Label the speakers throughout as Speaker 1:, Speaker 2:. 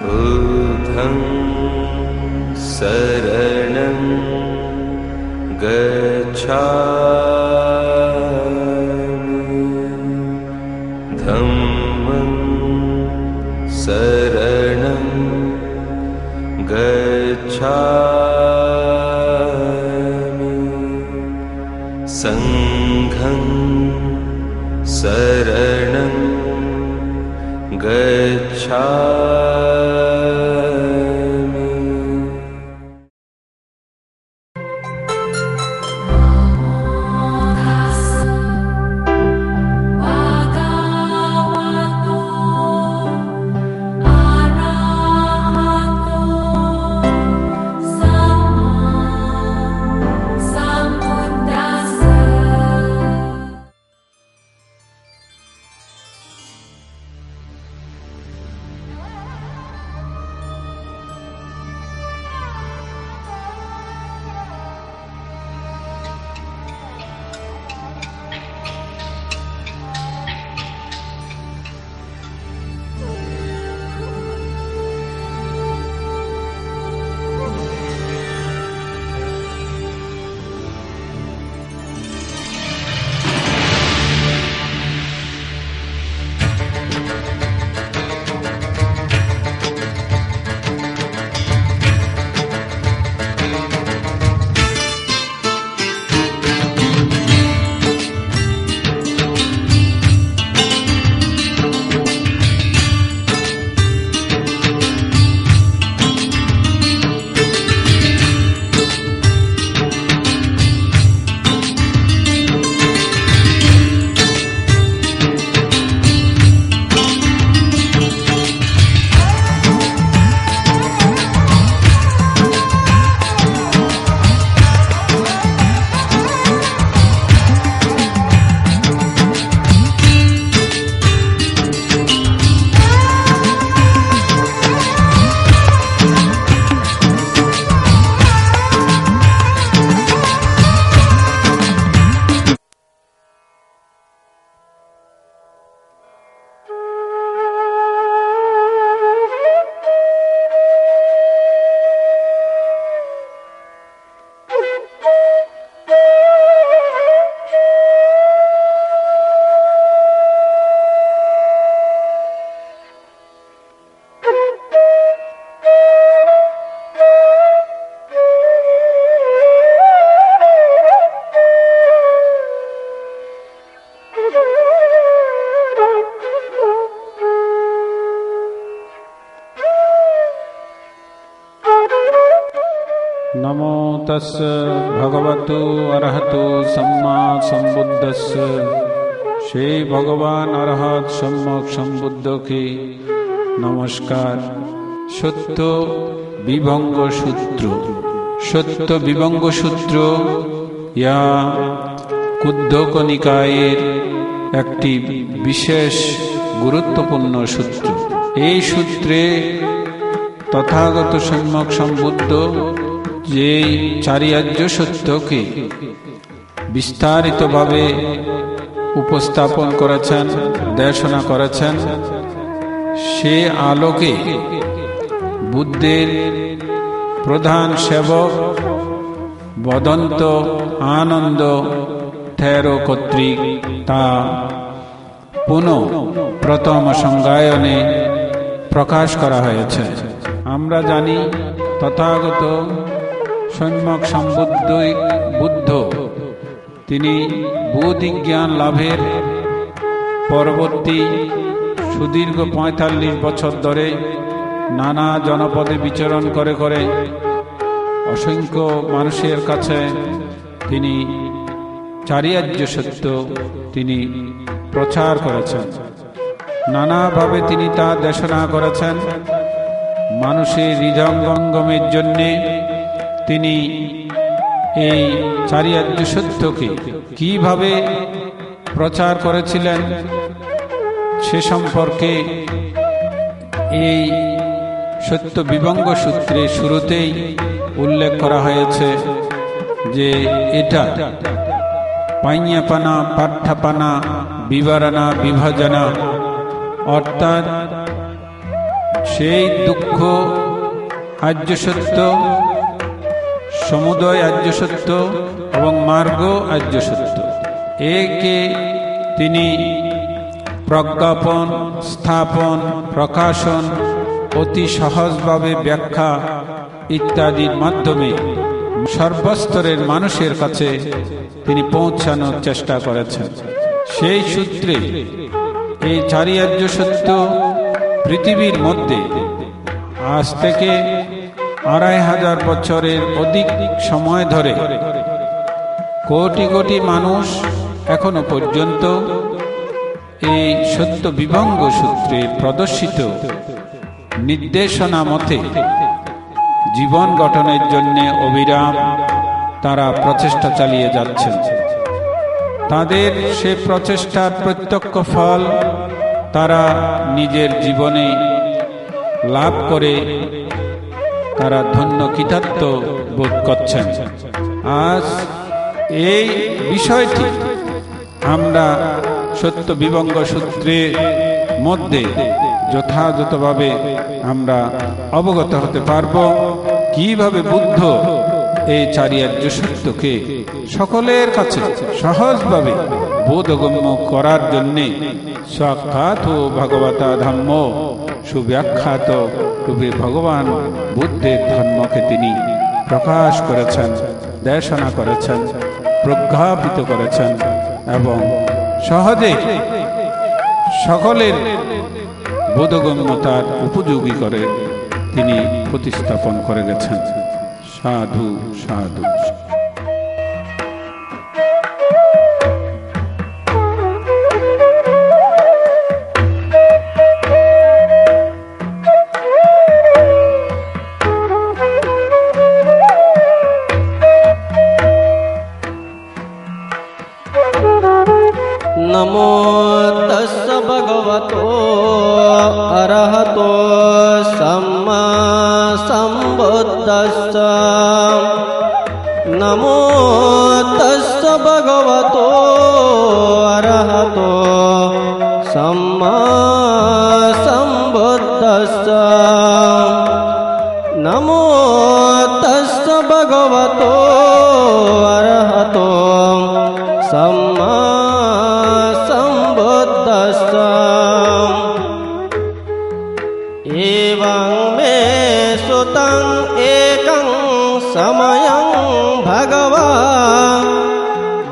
Speaker 1: बुद्धं शरणं गच्छामि धम्मं शरणं गच्छामि संघं शरणं गच्छामि।
Speaker 2: नमो तस्य भगवतो अरहतो सम्मा सम्बुद्धस्य সেই ভগবান অরহত সম্যক সম্বুদ্ধকে নমস্কার। সত্য বিভঙ্গ সূত্র। সত্য বিভঙ্গ সূত্র ইয়া কুদ্ধক নিকায়ের একটি বিশেষ গুরুত্বপূর্ণ সূত্র। এই সূত্রে তথাগত সম্যক সম্বুদ্ধ যে চারিয়ার্য সত্যকে বিস্তারিতভাবে উপস্থাপন করেছেন, দেশনা করেছেন, সে আলোকে বুদ্ধের প্রধান সেবক বদন্ত আনন্দ থেরো কর্তৃক তা পুনঃ প্রথম সংজ্ঞায়নে প্রকাশ করা হয়েছে। আমরা জানি তথাগত সম্যক সম্বুদ্ধ বুদ্ধ তিনি বোধিজ্ঞান লাভের পরবর্তী সুদীর্ঘ ৪৫ বছর ধরে নানা জনপদে বিচরণ করে করে অসংখ্য মানুষের কাছে তিনি চারিয়ার্য সত্য তিনি প্রচার করেছেন। নানাভাবে তিনি তা দেশনা করেছেন। মানুষের হৃদয়ঙ্গমের জন্যে তিনি এই চারিয়ার্য সত্যকে কিভাবে প্রচার করেছিলেন সে সম্পর্কে এই সত্য বিভঙ্গ সূত্রে শুরুতেই উল্লেখ করা হয়েছে যে এটা পাইয়াপানা পাঠ্যাপানা বিবরণা বিভাজনা অর্থাৎ সেই দুঃখ আর্য সত্য, সমুদয় আর্য সত্য এবং মার্গ আর্য সত্য, একে তিনি প্রজ্ঞাপন, স্থাপন, প্রকাশন, অতি সহজভাবে ব্যাখ্যা ইত্যাদির মাধ্যমে সর্বস্তরের মানুষের কাছে তিনি পৌঁছানোর চেষ্টা করেছেন। সেই সূত্রে এই চারি আর্য সত্য পৃথিবীর মধ্যে আজ থেকে 2500 বছরের অধিক সময় ধরে কোটি কোটি মানুষ এখনো পর্যন্ত এই সত্য বিভঙ্গ সূত্রে প্রদর্শিত নির্দেশনা মতে জীবন গঠনের জন্য অবিরাম তারা প্রচেষ্টা চালিয়ে যাচ্ছেন। তাদের সে প্রচেষ্টার প্রত্যক্ষ ফল তারা নিজের জীবনে লাভ করে তারা ধন্য কৃতার্থ বোধ করছেন। আজ এই বিষয়টি আমরা সত্য বিভঙ্গ সূত্রের মধ্যে যথাযথভাবে আমরা অবগত হতে পারব, কিভাবে বুদ্ধ এই চারি আর্য সত্যকে সকলের কাছে সহজভাবে বোধগম্য করার জন্যে সাক্ষাৎ ভগবতা ধম্ম সুব্যাখ্যাত রূপে ভগবান বুদ্ধের ধর্মকে তিনি প্রকাশ করেছেন, দেশনা করেছেন, প্রজ্ঞাপিত করেছেন এবং সহজে সকলের বোধগম্যতার উপযোগী করে তিনি প্রতিস্থাপন করে গেছেন। সাধু সাধু।
Speaker 3: नमो तस्स भगवतो अरहतो सम्मा सम्बुद्धस्स। नमो तस्स भगवतो अरहतो सम्मा सम्बुद्धस्स। नमो तस्स भगवतो अरहतो सम्मा एवं मे सुतं एकं समयं भगवान्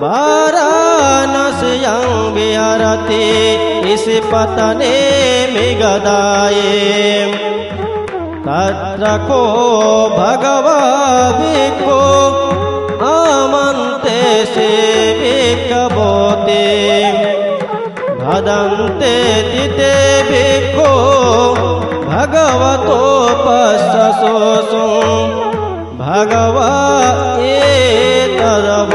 Speaker 3: वाराणस्यां विहरति इसिपतने मृगदाये। तत्र को भगवा भिक्खो आमन्ते सेविकबोते। भदन्ते तिते भिक्खो भगवतो पश्यसोऽसुं भगवा एतदवोचम्।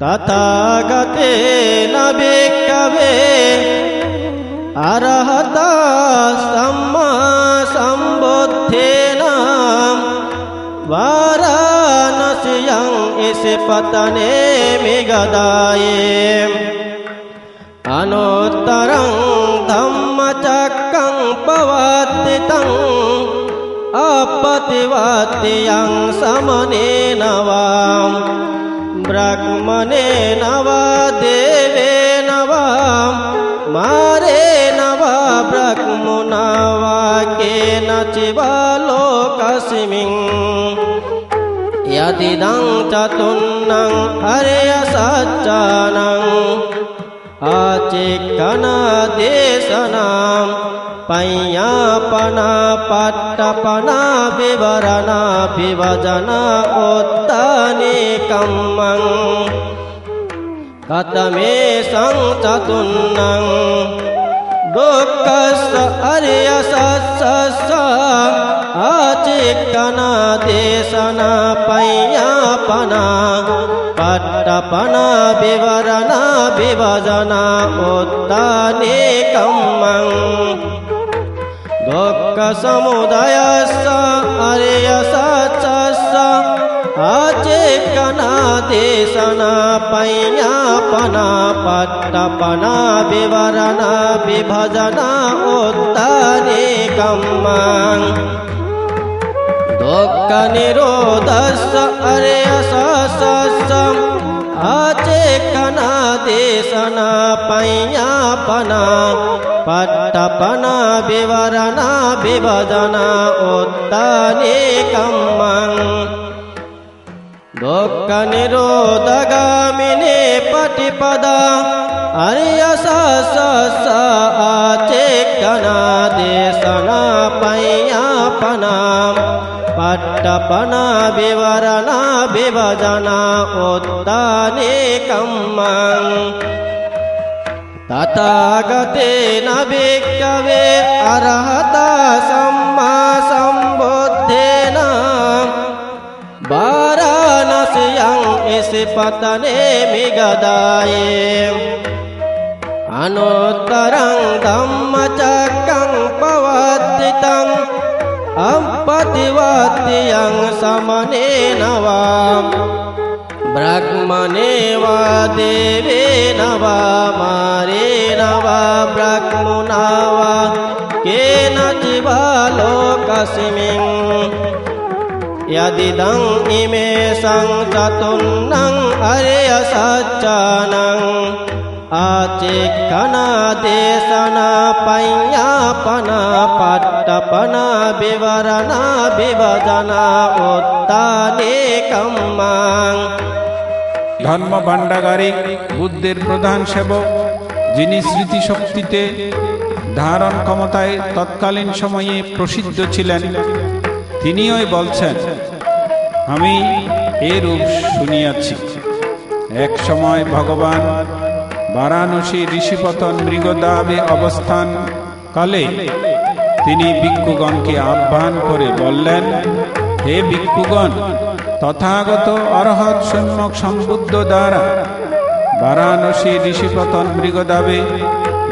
Speaker 3: तथागतेन भिक्खवे अरहता सम्मा सम्बुद्धेन वाराणस्यां इसिपतने मृगदाये। अनुत्तरं धम्मचक्रं पवर्तितं अपतिवात्यं समनेन वा ब्रह्मणेन वा देवेन वा मारेण वा ब्रह्मणा वा केनचिवा लोकस्मिन्। यदिदं चतुर्णं हर्यसच्चानं आचिक्कनादेशनां पय्यापना पट्टपना विवरणा विभजना उत्तानेकम्मं। कथमेषं चतुर्णं दुःखस्य हर्यसच्चस्य आचिक्कनादेशना पय्यापना पट्टपना विवरणा विभजना उत्तानेकम्मं। दुःखसमुदयस्य हर्यसच्चस्य आचिक्कनादेशना पय्यापना pana pattapana vivarana vibhajana uttani kammang dukkha nirodhasya ariyasasasam acekana desana payyapana pattapana vivarana vibhajana uttani kammang dukkha nirodhagamine patipada ariyasasasa acekana desana payyapana pattapana vivarana vibhajana uttani kammang tathagatena bhikkhave arahata samma sambuddhena varanasiyang isipatane migadaye anuttarang dhammacakkang pavattitang ampativatiyang samanena va brahmaneva devena va marena va brahmunava kena jiva lokasming yadidang ime sang catunnang arya saccanang acekana desana payyapana pattapana vivarana vibhajana uttani kammang
Speaker 2: ধর্ম ভাণ্ডাগারিক বুদ্ধের প্রধান সেবক, যিনি স্মৃতিশক্তিতে ধারণ ক্ষমতায় তৎকালীন সময়ে প্রসিদ্ধ ছিলেন, তিনিই বলছেন, আমি এরূপ শুনিয়াছি। এক সময় ভগবান বারাণসী ঋষিপতন মৃগদাবে অবস্থান কালে তিনি ভিক্ষুগণকে আহ্বান করে বললেন, হে ভিক্ষুগণ, তথাগত অরহৎ সম্যক সম্বুদ্ধ দ্বারা বারাণসী ঋষিপতন মৃগদাবে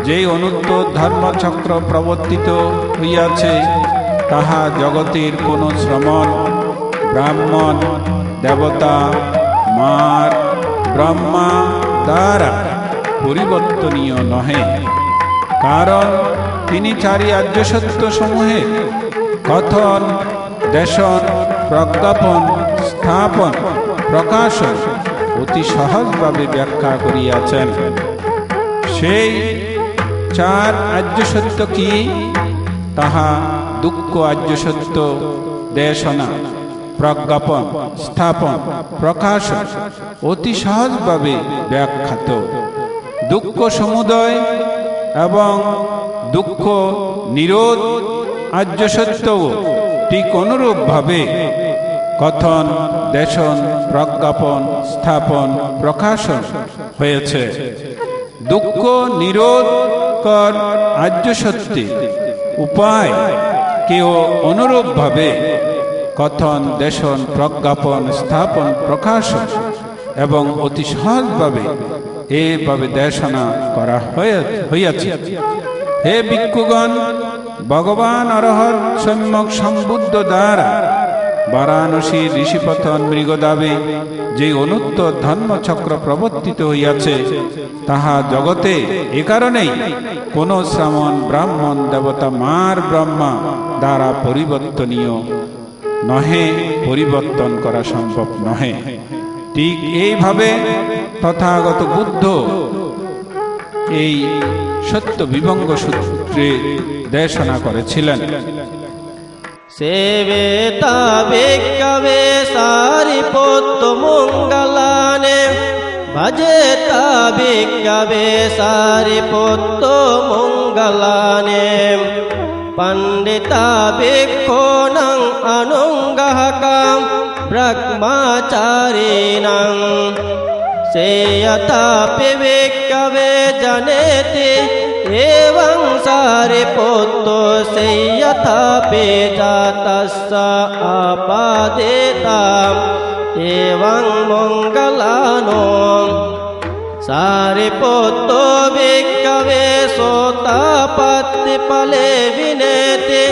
Speaker 2: যে অনুত্তর ধর্মচক্র প্রবর্তিত হইয়াছে, তাহা জগতের কোন শ্রমণ, ব্রাহ্মণ, দেবতা, মার, ব্রহ্মা দ্বারা পরিবর্তনীয় নহে। কারণ তিনি চারি আর্যসত্য সমূহে কথন, দেশন, প্রজ্ঞাপন, স্থাপন, প্রকাশন অতি সহজভাবে ব্যাখ্যা করিয়াছেন। সেই চার আর্যসত্য কি? তাহা দুঃখ আর্যসত্য, দেশনা, প্রজ্ঞাপন, স্থাপন, প্রকাশন অতি সহজভাবে ব্যাখ্যাত। দুঃখ সমুদয় এবং দুঃখ নিরোধ আর্যসত্যও ঠিক অনুরূপভাবে কথন, দেশন, প্রজ্ঞাপন, স্থাপন, প্রকাশন হয়েছে। দুঃখ নিরোধ কর আর্যসত্যে উপায় কেউ অনুরূপভাবে কথন, দেশন, প্রজ্ঞাপন, স্থাপন, প্রকাশন এবং অতি সহজভাবে এভাবে দেশনা করা হইয়াছে। হে ভিক্ষুগণ, ভগবান অরহৎ সম্যক সম্বুদ্ধ দ্বারা বারাণসী ঋষিপতন মৃগদাবে যে অনুত্তর ধর্মচক্র প্রবর্তিত হইয়াছে, তাহা জগতে এ কারণেই কোন শ্রামণ, ব্রাহ্মণ, দেবতা, মার, ব্রহ্মা দ্বারা পরিবর্তনীয় নহে, পরিবর্তন করা সম্ভব নহে। ঠিক এইভাবে তথাগত বুদ্ধ এই সত্য বিভঙ্গ সূত্রে দেশনা করেছিলেন।
Speaker 3: সেবেতা ভিক্ষবে সারিপুত্র মঙ্গলানে ভজেতা ভিক্ষবে সারিপুত্র মঙ্গলানে পণ্ডিতা ভিক্ষুনাং অনুঙ্গহকাম ব্রহ্মচারিণাং সেয়তাপি ভিক্ষবে জনেতি एवं सारिपुत्र सेयथापि जातस्य आपादेताम् एवं मंगलानो सारिपुत्र भिक्षवे सोतापत्तिफले विनेति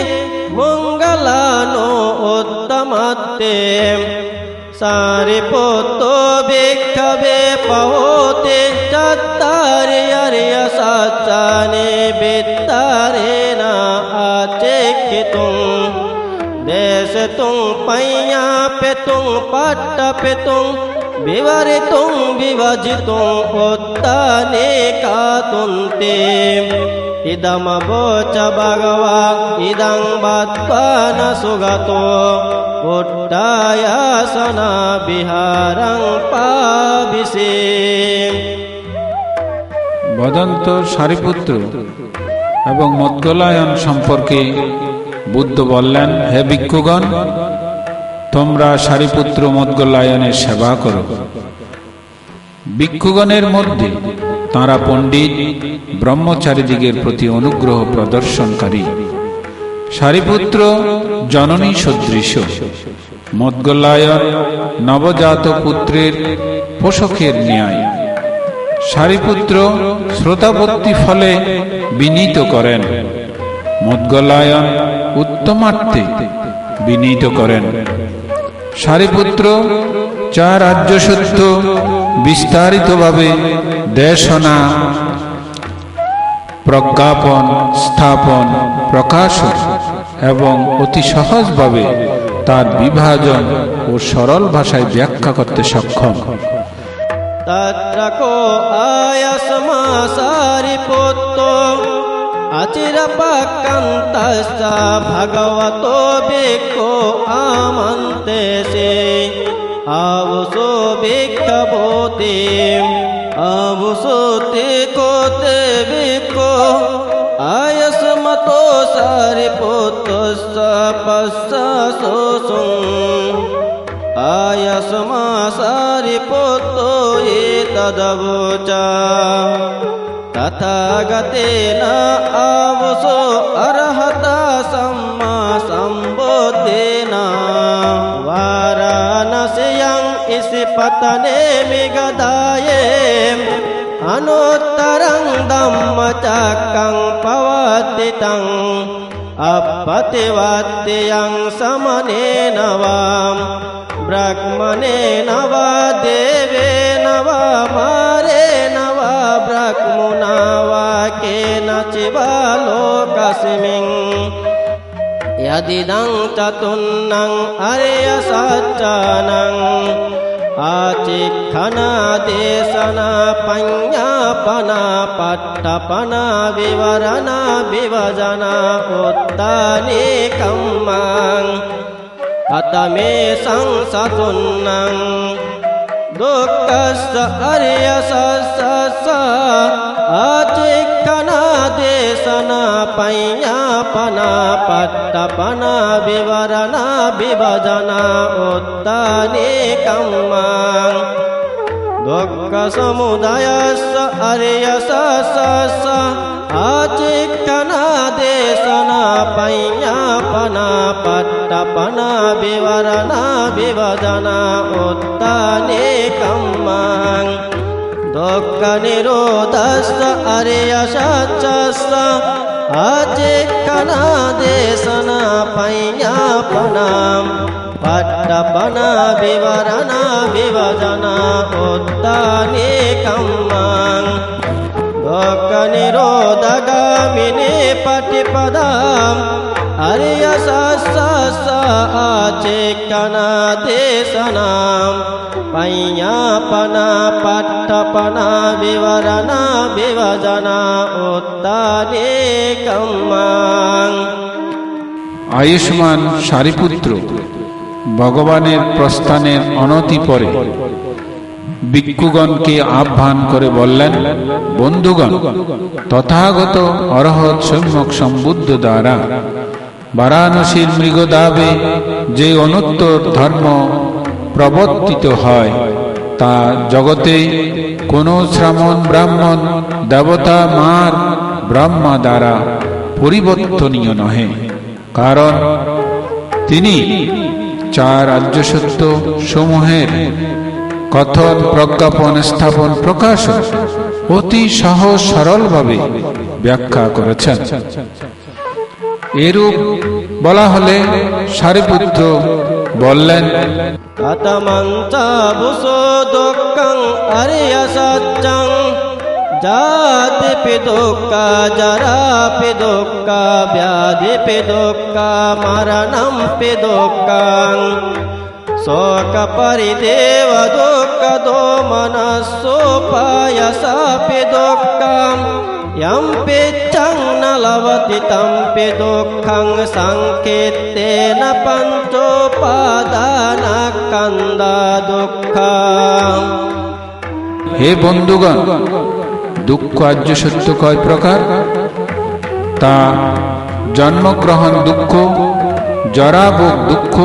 Speaker 3: मंगलानो उत्तमत्ते सारिपुत्र भिक्षवे पहोति च তুং পাইয়া পেতুং পাট্টা পেতুং বিবরিতুং বিভাজিতুং উত্তানে কাতুন্তে ইদমবোচ ভগবা ইদং বাত্পান সুগতো উট্টায়াসনা বিহারং পাবিসে।
Speaker 2: বদন্ত সারিপুত্র এবং মদ্গলায়ন সম্পর্কে বুদ্ধ বললেন, হে ভিক্ষুগণ, তোমরা সারিপুত্র মদ্গলায়নের সেবা করো। ভিক্ষুগণের মধ্যে তাঁরা পণ্ডিত ব্রহ্মচারীদিগের প্রতি অনুগ্রহ প্রদর্শনকারী। সারিপুত্র জননী সদৃশ, মদ্গলায়ন নবজাত পুত্রের পোষকের ন্যায়। সারিপুত্র শ্রোতাবর্তী ফলে বিনীত করেন, মদ্গলায়ন উত্তমার্থে বিনীত করেন। সারিপুত্র 4 রাজ্যসত্য বিস্তারিতভাবে দেশনা, প্রজ্ঞাপন, স্থাপন, প্রকাশন এবং অতি সহজভাবে তার বিভাজন ও সরল ভাষায় ব্যাখ্যা করতে সক্ষম।
Speaker 3: তত্রকো আয়াসমা সারিপুত্র আচিরপক্কান্তস্য ভগবতো ভিক্ষু আমন্তেসে আবুসো ভিক্ষভূতে আবুসো তে কোতে ভিক্ষু আয়াসমতো সারিপুত্রস্য পশ্চাসোসুং আয়াসমা সারিপুত্র এতদবুচা তথাগতেন আবুসো অর্হতা সম্মা সম্বুদ্ধেন বারাণসীয়ং ইসিপতনে মিগদায়ে অনুত্তরং ধম্মচক্রং পবর্তিতং अपतिवात्यं समनेन वा ब्रह्मणेन वा देवेन वा मारेण वा ब्रह्मणा वा केनचिवा लोकस्मिन् यदिदं चतुर्णं अर्यसच्चानं आचिक्खना देशना पञ्ज्ञापना पट्टपना विवरणा विभजना उत्ताने कम्मां अतमे संसतुन्नं दुःखस्य अर्यसस्य आचिक्खना देशना पञ्ज्ञापना पट्टपना विवरणा विभजना उत्ताने कम्मां दुःखसमुदयस्य अर्यसस्य आचिक्खना देशना पञ्ज्ञापना पट्टपना विवरणा विभजना उत्ताने कम्मां दुःखनिरोधस्य अर्यसस्य आचिक्खना देशना पञ्ज्ञापना पट्टपना विवरणा विभजना उत्ताने कम्मां दुःखनिरोधगामिने पटिपदाम् अर्यसस्य आचिक्खना देशनां पञ्ज्ञापना पट्टपना विवरणा विभजना उत्ताने कम्मां।
Speaker 2: আয়ুষ্মান সারিপুত্র ভগবানের প্রস্থানের অনতি পরে ভিক্ষুগণকে আহ্বান করে বললেন, বন্ধুগণ, তথাগত অরহৎ সম্যক সম্বুদ্ধ দ্বারা বারাণসীর মৃগদাবে যে অনুত্তর ধর্ম প্রবর্তিত হয় তা জগতে কোনো শ্রামণ ব্রাহ্মণ দেবতা মার ব্রহ্মা দ্বারা পরিবর্তনীয় নহে। কারণ তিনি 4 রাজ্যসত্য সমূহের কথন, প্রজ্ঞাপন, স্থাপন, প্রকাশন অতি সহজ সরলভাবে ব্যাখ্যা করেছেন। এরূপ বলা হলে সারিপুত্র বললেন,
Speaker 3: কতমঞ্চ বুসো দুঃখং আর্যসচ্চং జాతిపి దుఃఖ జరాపి దుఃఖ వ్యాధిపి దుఃఖ మరణంపి దుఃఖం శోక పరిదేవ దుఃఖ దోమనస్సోపాయసాపి దుఃఖం యం పిచ్చం నలవతి తంపి దుఃఖం సంకీర్తేన పంచోపాదాన కంద দুঃখম।
Speaker 2: হে বন্ধুগণ, দুঃখ আর্য সত্য কয় প্রকার? তা জন্মগ্রহণ দুঃখ, জরাভোগ দুঃখ,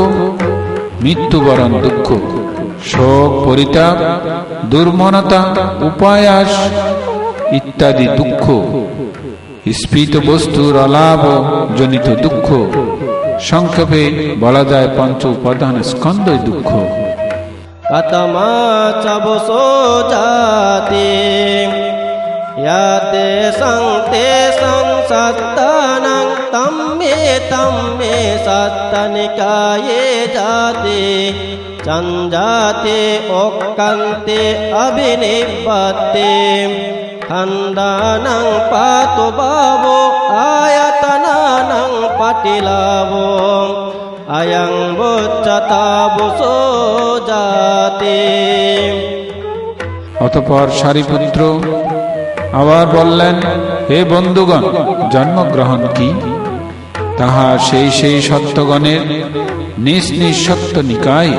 Speaker 2: মৃত্যুবরণ দুঃখ, শোক পরিতাপ, দুর্মনতা, উপায়াস ইত্যাদি দুঃখ, স্ফীত বস্তুর অলাভ জনিত দুঃখ, সংক্ষেপে বলা যায় পঞ্চ উপাদান স্কন্ধই দুঃখ।
Speaker 3: কতমা চবসো জাতি ইয়াতে সংতে সংসত্তানং তম্মে সত্তনিকায়ে জাতি চঞ্জাতে ওক্কান্তে অভিনিবতে খন্দানং পাতু বাবো আয়তনানং পটিলাবো আয়ং বুচ্চতাবুসো জাতি।
Speaker 2: অতঃপর সারিপুত্র আবার বললেন, হে বন্ধুগণ, জন্মগ্রহণ কি? তাহা সেই সত্যগণের নিজ নিজ সত্য নিকায়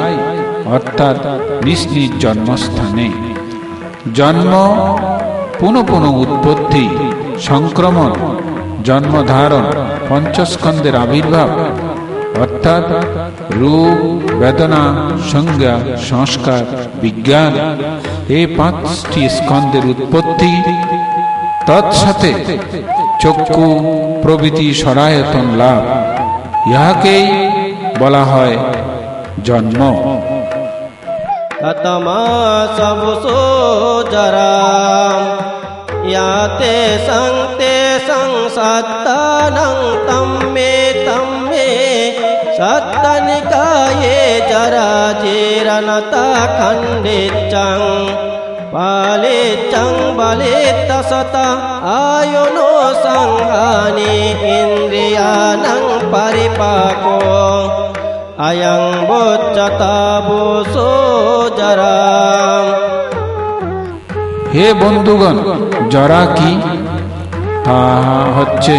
Speaker 2: অর্থাৎ নিজ নিজ জন্মস্থানে। জন্ম, পুনঃ পুনঃ উৎপত্তি, সংক্রমণ, জন্মধারণ, পঞ্চস্কন্ধের আবির্ভাব অর্থাৎ রূপ, বেদনা, সংজ্ঞা, সংস্কার, বিজ্ঞান, এই পাঁচটি স্কন্ধের উৎপত্তি, তৎসাথে চক্ষু প্রভৃতি সরায়তন লাভ, ইহাকেই বলা হয় জন্ম।
Speaker 3: কতমা সবসো জরাম ইয়াতে সংতে সংসত্তানং তম্মে সত্তনিকায়ে জরা জীরণতা খণ্ডিচ্ছং পালিচ্ছং বলিতসত আয়ুনো সংহানি ইন্দ্রিয়াণং পরিপাকো আয়ং বুচ্চতাবুসো জরাম।
Speaker 2: হে বন্ধুগণ, জরা কি? তাহা হচ্ছে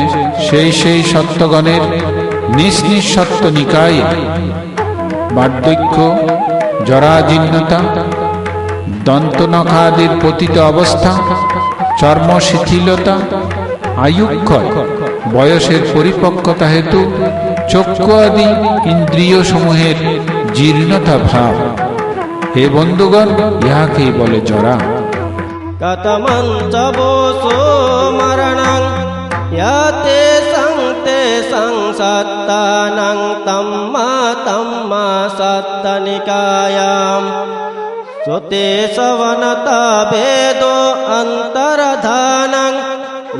Speaker 2: সেই সত্যগণের নিজ নিজ সত্য নিকায়ে বার্ধক্য, জরাজীর্ণতা, দন্তনখাদির পতিত অবস্থা, চর্ম শিথিলতা, আয়ুক্ষয়, বয়সের পরিপক্কতা হেতু চক্ষু আদি ইন্দ্রিয় সমূহের জীর্ণতা ভাব। হে বন্ধুগণ, ইহাকেই বলে জরা।
Speaker 3: কতমং চবসো মরণং ইয়াতে সংতে সংসত্তানং তম্মা সত্তনিকায়াম শ্রুতে শ্রবণতা বেদো অন্তর্ধানং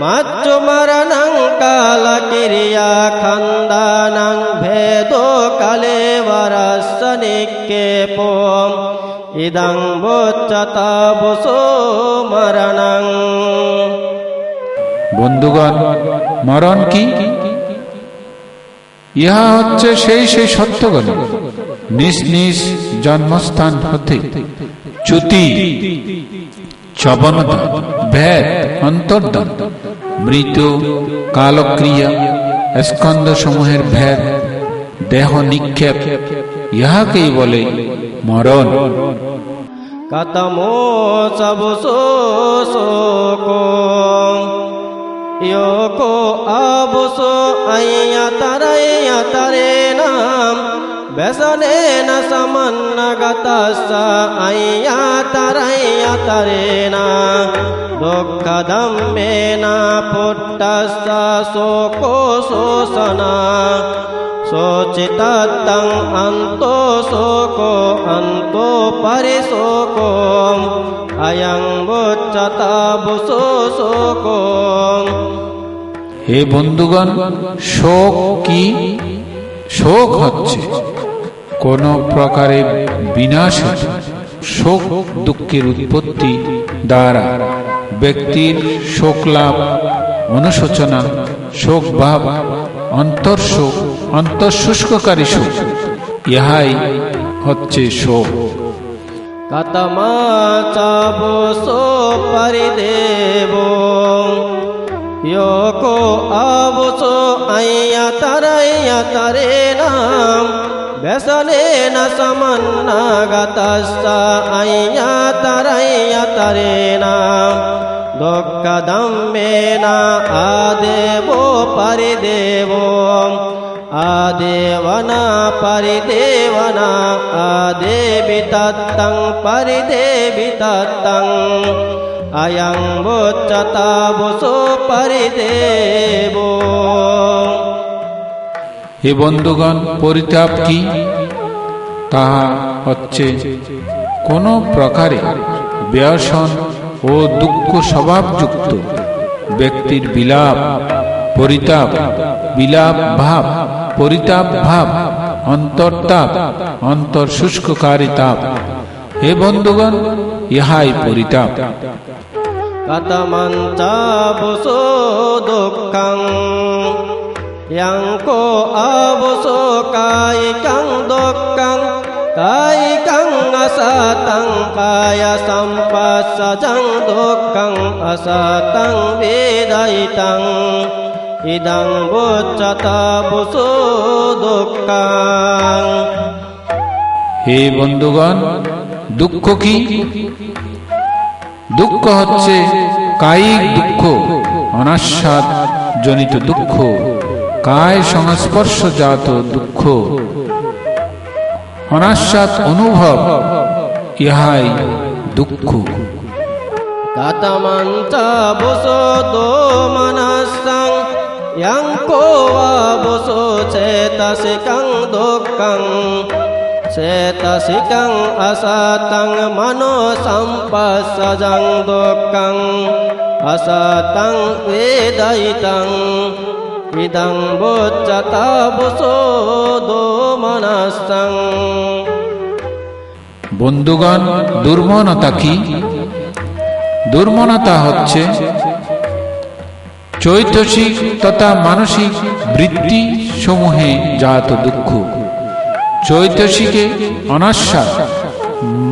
Speaker 3: মজ্জু মরণং কালক্রিয়া খন্দানং ভেদো কলেবরস্য নিক্ষেপোম ইদং বুচ্চতাবুসো মরণং।
Speaker 2: বন্ধুগণ, মরণ কি? ইহা হচ্ছে সেই সত্যগণ নিজ নিজ জন্মস্থান হতে চ্যুতি, চবনতা, ভেদ, অন্তর্ধান, মৃত, কালক্রিয়া, স্কন্ধ সমূহের ভেদ, দেহ নিক্ষেপ, ইহাকেই বলে মরণ।
Speaker 3: কতমো সবসো শোকো योको आबुसो अय्यतरेणाम व्यसनेन समन्नगतस्स अय्यतरेणा दुःखदम्मेन पुट्टस्स शोको शोषणा शोचितं अन्तो शोको अन्तो परिशोको अयं बुच्चताबुसो शोको।
Speaker 2: হে বন্ধুগণ, শোক কি? শোক হচ্ছে কোন প্রকারের বিনাশ, শোক দুঃখের উৎপত্তি দ্বারা ব্যক্তির শোক লাভ, অনুশোচনা, শোক ভাব, অন্তর্শোক, অন্তঃশুষ্ককারী শোক, ইহাই হচ্ছে শোক।
Speaker 3: Katama chabuso paridevo Yoko abuso ayatarenam Besalena samanna gatasta ayatarenam Dokka dhammena adevo paridevo Adevana paridevana adebitattang paridebitattang Ayang bocchata boso paridevo।
Speaker 2: হে বন্ধুগণ, পরিতাপ কি? তাহা হচ্ছে কোন প্রকারে ব্যসন ও দুঃখ স্বভাবযুক্ত ব্যক্তির বিলাপ, পরিতাপ, বিলাপ ভাব, পরিতাপ ভাব, অন্তর্তাপ, অন্তর্শুষ্ককারী তাপ। হে বন্ধুগণ, ইহাই পরিতাপ।
Speaker 3: Katamanta boso dukkang Yangko aboso kaikang dukkang Kaikang asatang kaya sampasajang dukkang asatang vidaitang Idang bocchata boso dukkang।
Speaker 2: হে বন্ধুগণ, দুঃখ কি? দুঃখ হচ্ছে কায়িক দুঃখ, অনাস্বাদ জনিত দুঃখ, কায় সংস্পর্শজাত দুঃখ, অনাস্বাদ অনুভব, ইহাই দুঃখ।
Speaker 3: Katamanta boso domanasang Yangko aboso cetasikang dukkang Cetasikang asatang mano sampasajang dukkang Asatang vedaitang Idang bocchata boso domanasang।
Speaker 2: বন্ধুগণ, দুর্মনতা কি? দুর্মনতা হচ্ছে চৈতসিক তথা মানসিক বৃত্তি সমূহে জাত দুঃখ। চৈতসিকে অনাস্বাদ,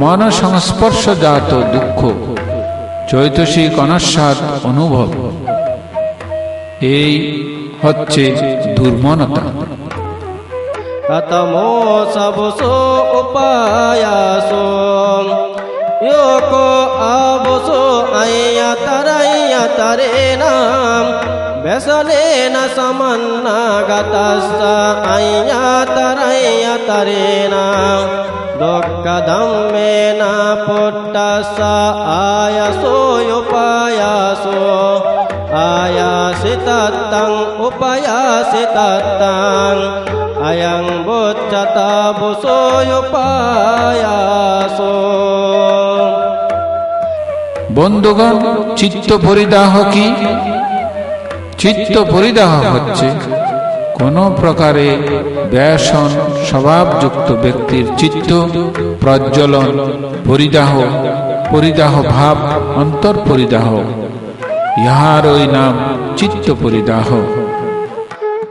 Speaker 2: মন সংস্পর্শজাত দুঃখ, চৈতসিক অনাস্বাদ অনুভব, এই হচ্ছে দুর্মনতা।
Speaker 3: Katamo sabuso upayaso Yoko abuso ayatarenam Besalena samanna gatasta ayatarenam Dokka dhammena puttasa ayaso upayaso Ayasitattang upayasitattang Ayang bocchata boso upayaso।
Speaker 2: বন্ধুগণ, চিত্ত পরিদাহ কি? চিত্ত পরিদাহ হচ্ছে কোন প্রকারে ব্যসন স্বভাবযুক্ত ব্যক্তির চিত্ত প্রজ্বলন, পরিদাহ, পরিদাহ ভাব, অন্তর পরিদাহ, ইহার ওই নাম চিত্ত পরিদাহ।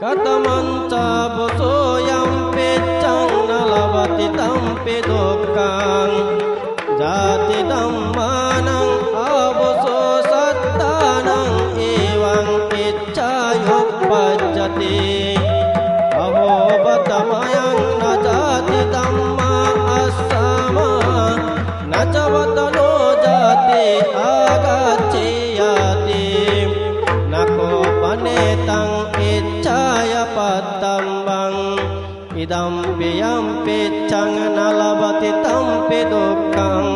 Speaker 3: Katamanta boso yampe chang nalavati tampe dukkang Jati dhammanang aboso sattanang evang iccayuppajjati Aho batamayang na jati dhamma assama Na chavatano jati agacchiyati Nako panetang iccaya patambang Idam piyam piccang nalabati tampi dukkang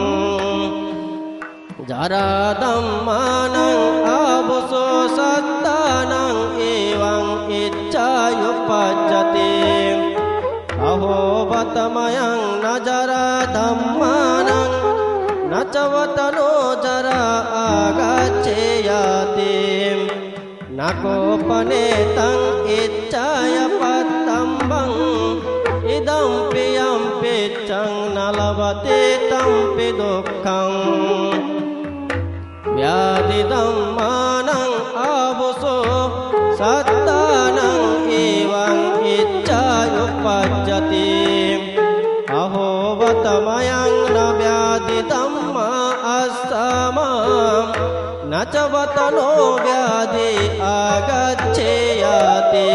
Speaker 3: Jara dhammanang abuso sattanang evang iccayuppajjati Aho batamayang najara dhammanang Nacavatano jara agacchiyati Nako panetang iccaya patambang Idam piyam piccang nalabati tampi dukkang व्याधिधम्मानं आवुसो सत्तानं एवं इच्छायुपज्यते अहो वतमयं न व्याधिधम्मा अस्समां न च वतनो व्याधि आगच्छेयाति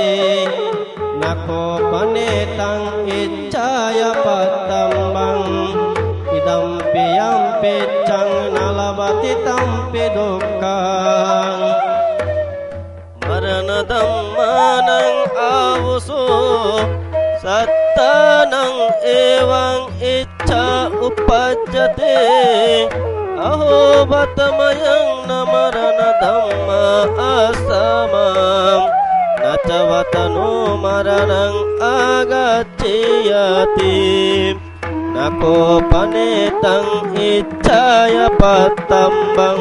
Speaker 3: न कोपनेतं इच्छाय पत्तम्बं इदं पियं पिच्छं न लभति तं पि दुःखं मरणधम्मानं आवुसो सत्तानं एवं इच्छा उपज्यते अहो वतमयं न मरणधम्मा अस्समां न च वतनो मरणं आगच्छेयाति न कोपनेतं इच्छाय पत्तम्बं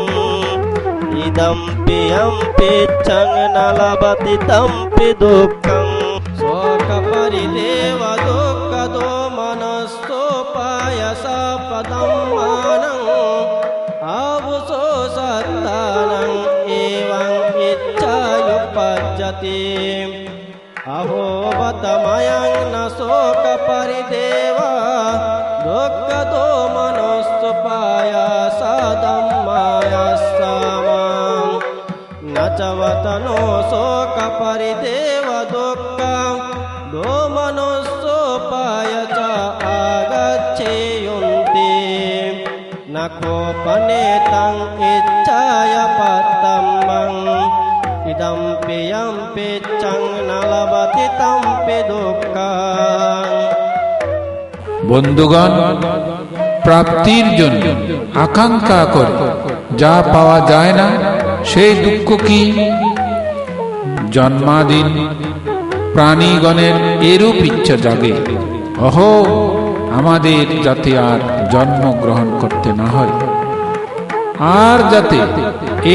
Speaker 3: इदं पियं पिच्छं न लभति तं पि दुःखं शोकपरिदेव दुःखदो मनस्तोपायसपदम्मानं आवुसो सत्तानं एवं इच्छायुपज्यते अहो वतमयं न शोकपरिदेव दुःखदो मनस्तोपायसदम्मायस्समां न च वतनो शोकपरिदेव दुःखं दोमनोस्सोपाय च आगच्छेयुन्ति न कोपनेतं इच्छाय पत्तम्बं इदं पियं पिच्छं न लभति तं पि दुःखं
Speaker 2: বন্ধুগণ, প্রাপ্তির জন্য আকাঙ্ক্ষা করে যা পাওয়া যায় না সেই দুঃখ কি? জন্মাদিন প্রাণীগণের এরূপ ইচ্ছা জাগে, অহো আমাদের যাতে আর জন্মগ্রহণ করতে না হয়, আর যাতে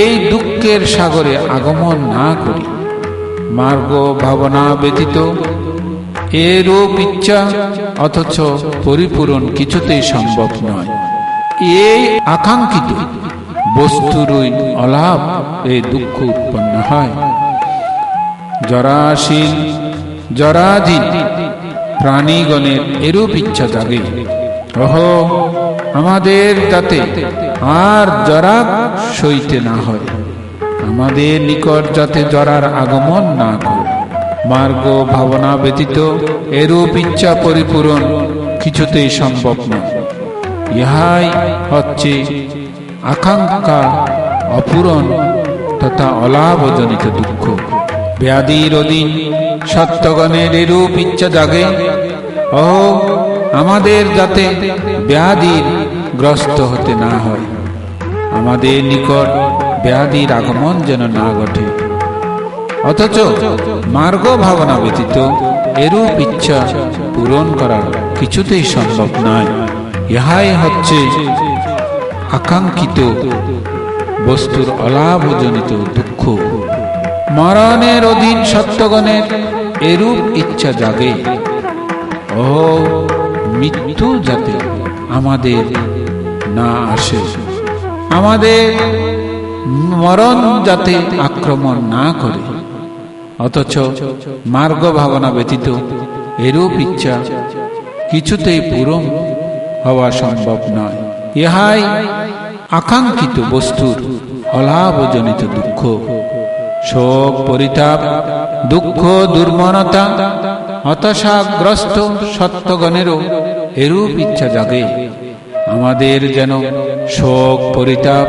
Speaker 2: এই দুঃখের সাগরে আগমন না করি। মার্গ ভাবনা ব্যতীত এরূপ ইচ্ছা অথচ পরিপূরণ কিছুতেই সম্ভব নয়। এই আকাঙ্ক্ষিত বস্তুরই অলাভ এই দুঃখ উৎপন্ন হয়। জরাশীল জরাধীন প্রাণীগণের এরূপ ইচ্ছা জাগে, ওহো আমাদের যাতে আর জরা সইতে না হয়, আমাদের নিকট যাতে জরার আগমন না করে। মার্গ ভাবনা ব্যতীত এরূপ ইচ্ছা পরিপূরণ কিছুতেই সম্ভব নয়। ইহাই হচ্ছে আকাঙ্ক্ষা অপূরণ তথা অলাভজনিত দুঃখ। ব্যাধির অধীন সত্যগণের এরূপ ইচ্ছা জাগে, ও আমাদের যাতে ব্যাধির গ্রস্ত হতে না হয়, আমাদের নিকট ব্যাধির আগমন যেন না ঘটে। অথচ মার্গ ভাবনা ব্যতীত এরূপ ইচ্ছা পূরণ করা কিছুতেই সম্ভব নয়। ইহাই হচ্ছে আকাঙ্ক্ষিত বস্তুর অলাভজনিত দুঃখ। মরণের অধীন সত্যগণের এরূপ ইচ্ছা জাগে, ও মৃত্যু যাতে আমাদের না আসে, আমাদের মরণ যাতে আক্রমণ না করে। অথচ মার্গ ভাবনা ব্যতীত এরূপ ইচ্ছা কিছুতেই পূরণ হওয়া সম্ভব নয়। ইহাই আকাঙ্ক্ষিত বস্তুর অলাভজনিত দুঃখ। শোক পরিতাপ দুঃখ দুর্মনতা হতাশাগ্রস্ত সত্যগণেরও এরূপ ইচ্ছা জাগে, আমাদের যেন শোক পরিতাপ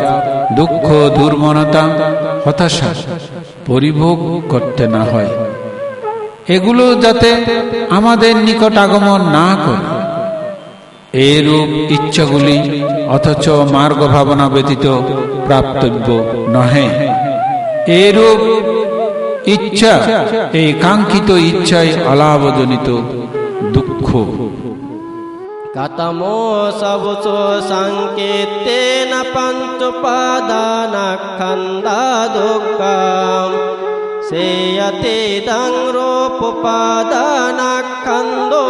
Speaker 2: দুঃখ দুর্মনতা হতাশা পরিভোগ করতে না হয়, এগুলো যাতে আমাদের নিকট আগমন না করে। এরূপ ইচ্ছাগুলি অথচ মার্গ ভাবনা ব্যতীত প্রাপ্তব্য নহে। এরূপ ইচ্ছা, এই কাঙ্ক্ষিত ইচ্ছাই অলাভজনিত দুঃখ।
Speaker 3: कतमो सबुसो संकेतेन पंचोपादानस्कन्धा दुःखम् सेयतीदं रूपोपादानस्कन्धो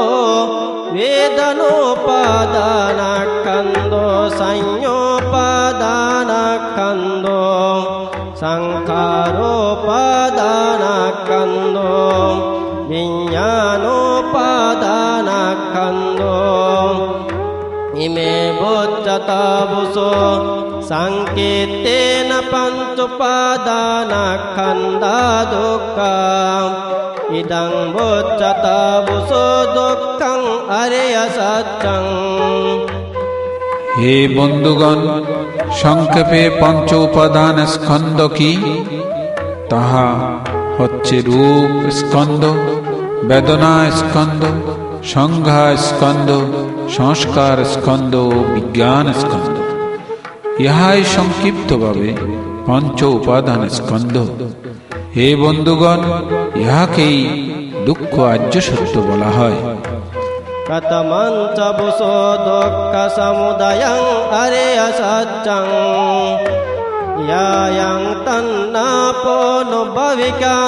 Speaker 3: वेदनोपादानस्कन्धो संयोपादानस्कन्धो সংখারোপাদানাখণ্ডো বিজ্ঞানোপাদানাখণ্ডো ইমে বোচ্যতাবুষো সংকেতেন পঞ্চোপাদানাখণ্ডা দুঃখম ইদং বোচ্যতাবুষো দুঃখং অরিয় সত্যং।
Speaker 2: হে বন্ধুগণ, সংক্ষেপে পঞ্চ উপাদান স্কন্ধ কি? তাহা হচ্ছে রূপ স্কন্ধ, বেদনা স্কন্ধ, সংজ্ঞা স্কন্ধ, সংস্কার স্কন্ধ ও বিজ্ঞান স্কন্ধ। ইহাই সংক্ষিপ্তভাবে পঞ্চ উপাদান স্কন্ধ। হে বন্ধুগণ, ইহাকেই দুঃখ আর্য সত্য বলা হয়।
Speaker 3: কতমং চ বুষো দুঃখ সমুদয়ং অরিয় সত্যং ইয়ায়ং তন্নাপোনুভবিকা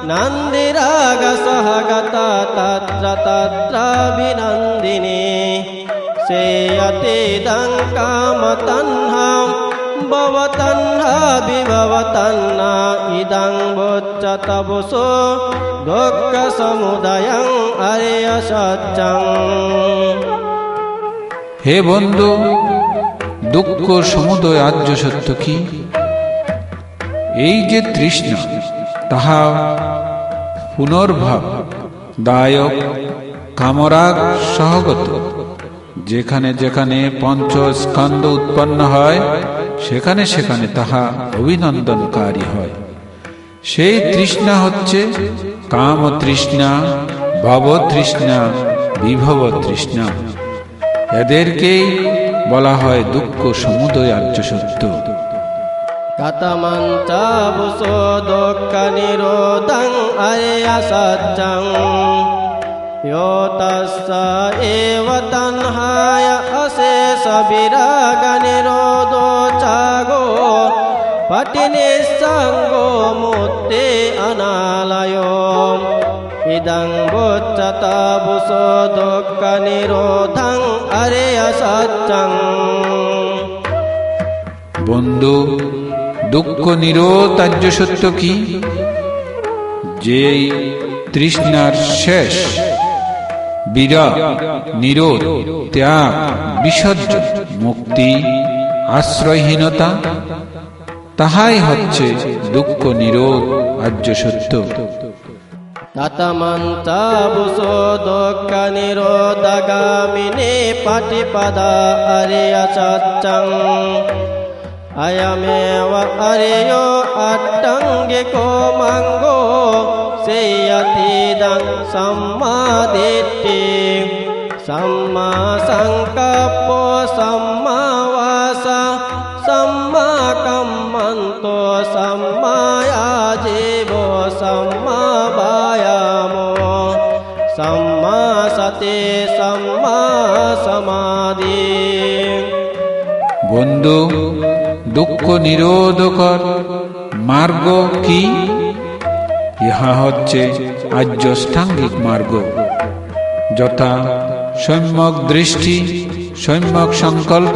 Speaker 3: নন্দিরাগ সহগতা তত্র তত্র বিনন্দিনী সেয়তিদং কামতন্হাম ভবতন্হা বিভবতন্না ইদং বোচ্যতাবুষো দুঃখ সমুদয়ং অরিয় সত্যং।
Speaker 2: হে বন্ধু, দুঃখ সমুদয় আর্য সত্য কি? এই যে তৃষ্ণা, তাহা পুনর্ভাব দায়ক, কামরাগ সহগত। যেখানে যেখানে পঞ্চ স্কন্ধ উৎপন্ন হয়, সেখানে সেখানে তাহা অভিনন্দনকারী হয়। সেই তৃষ্ণা হচ্ছে কাম তৃষ্ণা, ভব তৃষ্ণা, বিভব তৃষ্ণা। এদেরকেই বলা হয় দুঃখ সমুদয় আর্য সত্য।
Speaker 3: কতমং চ বুষো দুঃখ নিরোধং অরিয় সত্যং यो तस्य एव तन्हाय अशेष विराग निरोधो चागो पटिनिस्सङ्गो मुक्ते अनालयो इदं बोच्यताबुषो दुःख निरोधं अरिय सत्यं।
Speaker 2: বন্ধু, দুঃখ নিরোধ আর্য সত্য কি? যেই তৃষ্ণার শেষ, বিরাগ, নিরোধ, ত্যাগ, বিসর্জন, মুক্তি, আশ্রয়হীনতা, তাহাই হচ্ছে দুঃখ নিরোধ আর্য সত্য।
Speaker 3: কতমং চ বুষো দুঃখ নিরোধগামিনী পটিপদা অরিয় সত্যং अयमेव अरियो अट्टङ्गिको मङ्गो सेयतीदं सम्मादिट्टि सम्मा सङ्कप्पो सम्मा वाचा सम्मा कम्मन्तो सम्मायाजीवो सम्मा वायामो सम्मा सति सम्मा समाधि।
Speaker 2: বন্ধু, দুঃখ নিরোধকর মার্গ কি? ইহা হচ্ছে আর্যষ্টাঙ্গিক মার্গ, যথা সম্যক দৃষ্টি, সম্যক সংকল্প,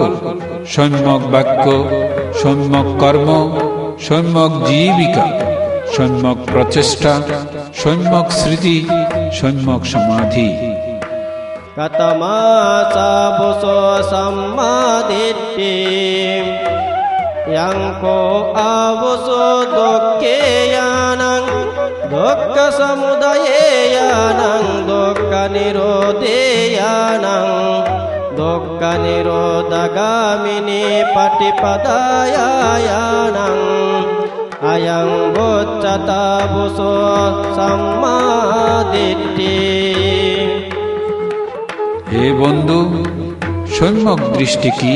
Speaker 2: সম্যক বাক্য, সম্যক কর্ম, সম্যক জীবিকা, সম্যক প্রচেষ্টা, সম্যক স্মৃতি, সম্যক সমাধি।
Speaker 3: কতমা চ বুষো সম্মাদিট্ঠি यंको आवुषो दुःखे यानं दुःख समुदये यानं दुःख निरोधे यानं दुःख निरोधगामिनी पटिपदाया यानं अयं बोच्यताबुषो सम्मादिट्ठि।
Speaker 2: হে বন্ধু, সম্যক দৃষ্টি কি?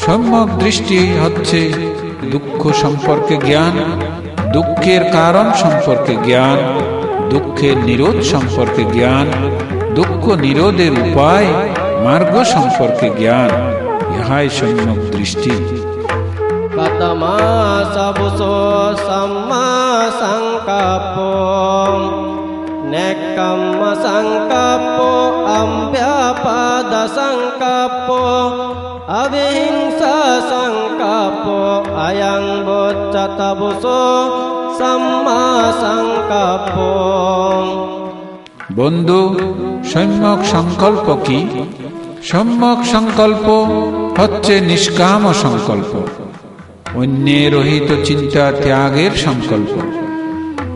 Speaker 2: সম্যক দৃষ্টি হচ্ছে দুঃখ সম্পর্কে জ্ঞান, দুঃখের কারণ সম্পর্কে জ্ঞান, দুঃখের নিরোধ সম্পর্কে জ্ঞান, দুঃখ নিরোধের উপায় মার্গ সম্পর্কে জ্ঞান। ইহাই সম্যক দৃষ্টি।
Speaker 3: কতমা সবুষো সম্মা সংকল্পো নেক্কম্ম সংকল্পো অব্যাপাদ সংকল্পো অবিহিংসা সংকল্পো অয়ং বোচ্য তবসো সাম্মা সংকল্প।
Speaker 2: বন্ধু, সম্যক সংকল্প কি? সম্যক সংকল্প হচ্ছে নিষ্কাম সংকল্প, অন্যের রহিত চিন্তা ত্যাগের সংকল্প,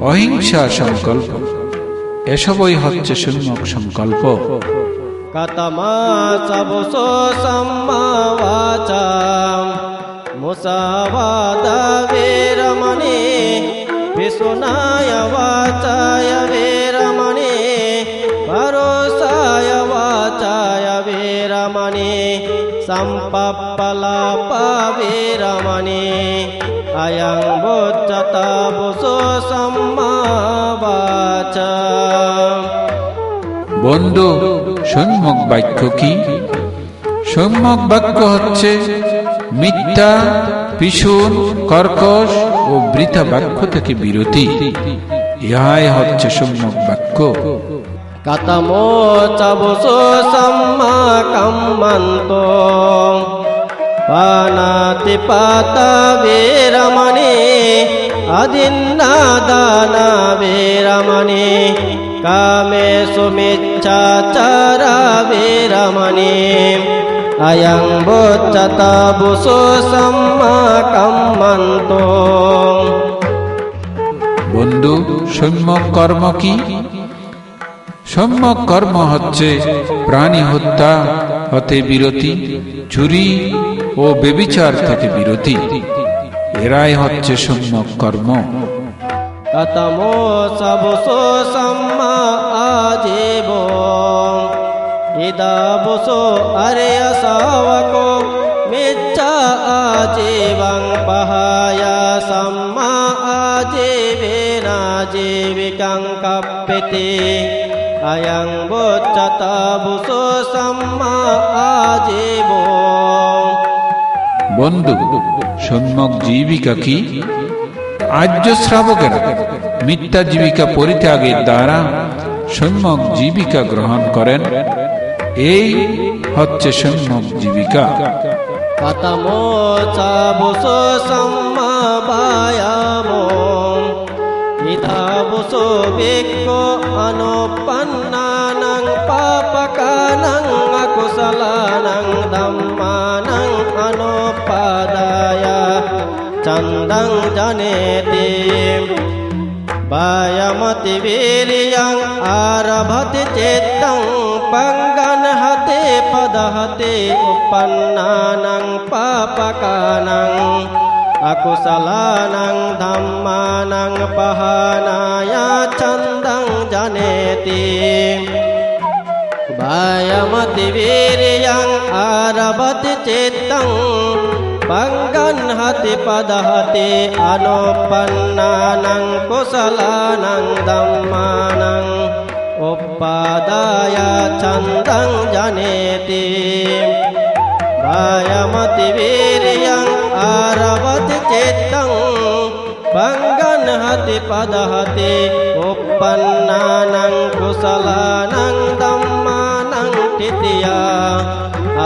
Speaker 2: অহিংসা সংকল্প। এসবই হচ্ছে সম্যক সংকল্প।
Speaker 3: কতমা তবসো সাম্মা বাচা মুসাবাদা বীরমণি বিশুনায় বাচায় বীরমণি পরোসায় বাচায় বীরমণি সম্পপ্পলাপ বীরমণি অয়ং বুচ্চতবসো সাম্মা বাচা।
Speaker 2: বন্ধু, সম্যক বাক্য কি? সম্যক বাক্য হচ্ছে মিথ্যা, পিছুন, কর্কশ ও বৃথা বাক্য থেকে বিরতি। ইহাই হচ্ছে সম্যক বাক্য।
Speaker 3: কতমো তবসো সাম্মা কাম্মন্তো পানাতিপাতা বীরমণি অদিন্নাদানা বীরমণি কামেষু মিচ্ছাচারা বীরমণি অয়ং বুচ্চতবসো সাম্মা কাম্মন্তো।
Speaker 2: বন্ধু, সম্যক কর্ম কি? সম্যক কর্ম হচ্ছে প্রাণী হত্যা হতে বিরতি, চুরি ও ব্যভিচার থেকে বিরতি। এরাই হচ্ছে সম্যক কর্ম।
Speaker 3: কতমো তবসো সাম্মা আজীবন ইদাবসো আর্য শাবকো মিচ্ছা আজীবং পহায়া সাম্মা আজীবেনা জীবিকাং কাপ্যতে অয়ং বুচ্চতবসো সাম্মা আজীবন।
Speaker 2: বন্ধু, সম্যক জীবিকা কি? আর্য শ্রাবকেরা মিথ্যা জীবিকা পরিত্যাগের দ্বারা সম্যক জীবিকা গ্রহণ করেন। এই হচ্ছে সম্যক জীবিকা।
Speaker 3: কতমো তবসো সাম্মা বায়ামো ইদাবসো ভিক্ষো অনুপন্নানাং পাপকানাং অকুশলানাং ধম্মানাং অনুপাদায় চন্দং জনেতি বায়ামতি বীর্যং আরভতি চিত্তং পঙ্গনহতে পদহতে উপন্নানাং পাপকানাং অকুশলানাং ধম্মানাং পহানায় চন্দং জনেতি বায়ামতি বীর্যং আরভতি চিত্তং পঙ্গনহতি পদহতে অনুপন্নানাং কুশলানাং ধম্মানাং উপাদায় চন্দং জনেতি বায়ামতি বীর্যং আরভতি চিত্তং পঙ্গনহতি পদহতে উপন্নানাং কুশলানাং ধম্মানাং তৃতীয়া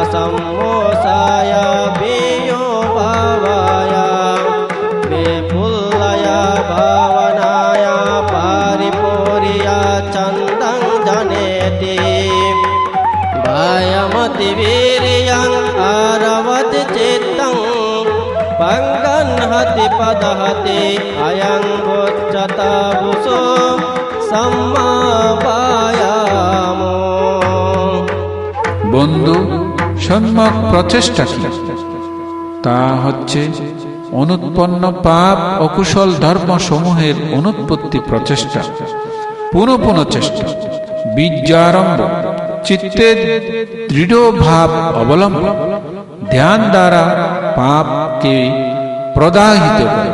Speaker 3: অসম্মোসায় বিয়ো ভাবায় বিপুল্লয় ভাবনায় পারিপূর্য চন্দং জনেতি বায়ামতি বীর্যং আরভতি চিত্তং পঙ্গনহতি পদহতে অয়ং বুচ্চতবসো সাম্মা বায়ামো।
Speaker 2: বন্ধু, সম্যক প্রচেষ্টা কি? তা হচ্ছে অনুৎপন্ন পাপ অকুশল ধর্ম সমূহের অনুৎপত্তি প্রচেষ্টা, পুনঃ পুনঃ চেষ্টা, বীর্যারম্ভ, চিত্তের দৃঢ় ভাব অবলম্বন, ধ্যান দ্বারা পাপকে প্রদাহিত করে।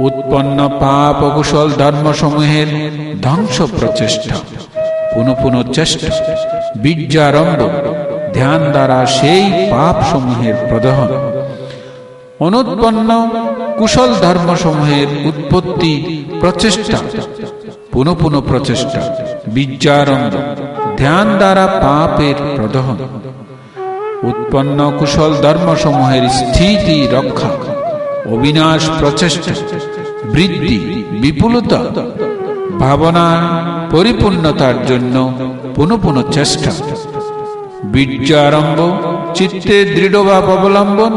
Speaker 2: উৎপন্ন পাপ অকুশল ধর্ম সমূহের ধ্বংস প্রচেষ্টা, পুনঃ পুনঃ চেষ্টা, বীর্যারম্ভ, ধ্যান দ্বারা সেই পাপ সমূহের প্রদহন। অনুৎপন্ন কুশল ধর্ম সমূহের উৎপত্তি প্রচেষ্টা, পুনঃ পুনঃ প্রচেষ্টা, বীর্যারম্ভ, ধ্যান দ্বারা পাপের প্রদহন। উৎপন্ন কুশল ধর্ম সমূহের স্থিতি রক্ষা, অবিনাশ প্রচেষ্টা, বৃদ্ধি, বিপুলতা, ভাবনা পরিপূর্ণতার জন্য পুনঃ পুনঃ চেষ্টা, বীর্য আরম্ভ, চিত্তে দৃঢ়ভাব অবলম্বন,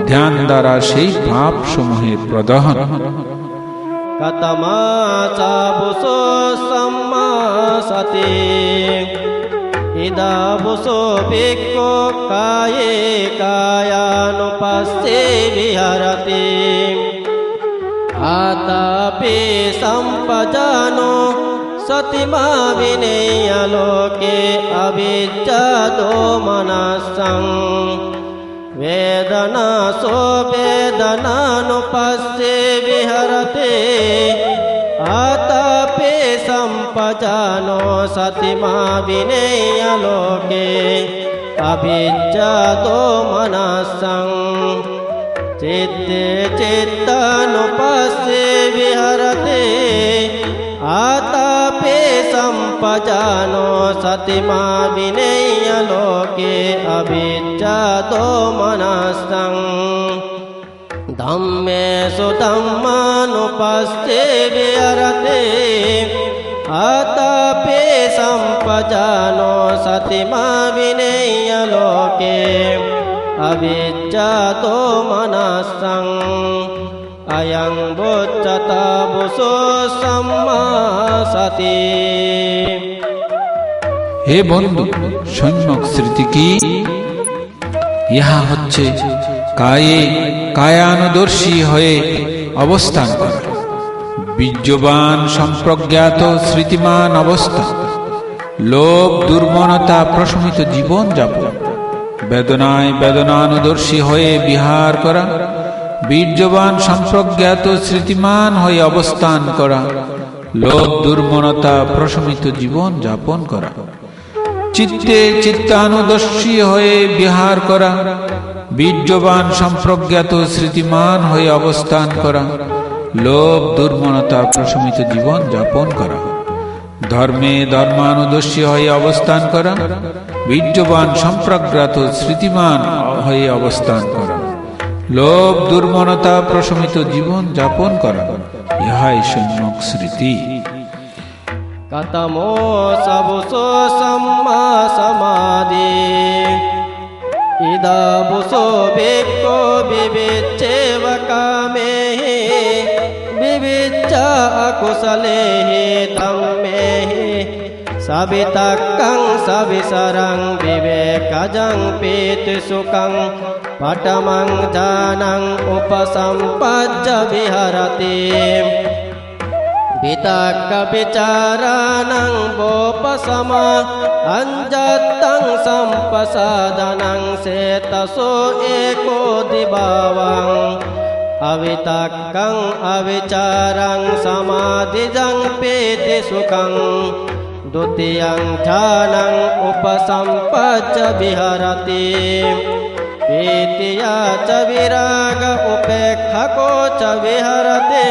Speaker 2: ধ্যান দ্বারা সেই ভাব সমূহের প্রদহন।
Speaker 3: কতমাচাবুসো সম্মা সতি ইদাবুসো ভিক্ষু কায়ে কায়ানুপস্থে বিহরতি আতাপি সম্পজানো সতিমা বিনেয় লোকে অবিদ্যা দোমনসং वेदना सो वेदनानुपस्थे विहरते आतापे संपजानो सतिमा विनेय लोके अविद्या दोमनसं चित्ते चित्तानुपस्थे विहरते आतापे संपजानो सतिमा विनेय लोके अविद्या दोमनसं धम्मेषु धम्मानुपस्थे विहरते आतापे संपजानो सतिमा विनेय लोके अविद्या दोमनसं अयं बुद्धताबुसो सम्मा सति।
Speaker 2: হে বন্ধু, সম্যক স্মৃতি কি? ইহা হচ্ছে কায়ে কায়ানুদর্শী হয়ে অবস্থান করা, বীর্যবান সম্প্রজ্ঞাত স্মৃতিমান অবস্থা, লোভ দুর্মনতা প্রশমিত জীবন যাপন, বেদনায় বেদনানুদর্শী হয়ে বিহার করা, বীর্যবান সম্প্রজ্ঞাত স্মৃতিমান হয়ে অবস্থান করা, লোভ দুর্মনতা প্রশমিত জীবন যাপন করা, চিত্তে চিত্তানুদর্শী হয়ে বিহার করা, বীর্যবান সম্প্রজ্ঞাত স্মৃতিমান হয়ে অবস্থান করা, লোভ দুর্মনতা প্রশমিত জীবন যাপন করা, ধর্মে ধর্মানুদর্শী হয়ে অবস্থান করা, বীর্যবান সম্প্রজ্ঞাত স্মৃতিমান হয়ে অবস্থান করা, লোভ দুর্মনতা প্রশমিত জীবন যাপন করা, ইহাই সম্যক স্মৃতি।
Speaker 3: कतमो सबुसो सम्मा समाधि इदाबुसो भिक्खु विविच्चैव कामेः विविच्च अकुशलेः धम्मेः सवितक्कं सविसरं विवेकजं पीतिसुखं पटमं जानं उपसम्पज्य विहरति वितक्क विचाराणं वोपशमा अंजत्तं संपसादनं सेतसो एको दिभावं अवितक्कं अविचारं समाधिजं पीतिसुखं द्वितीयं ध्यानं उपसम्पज्य विहरति प्रीत्या च विराग उपेक्षको च विहरते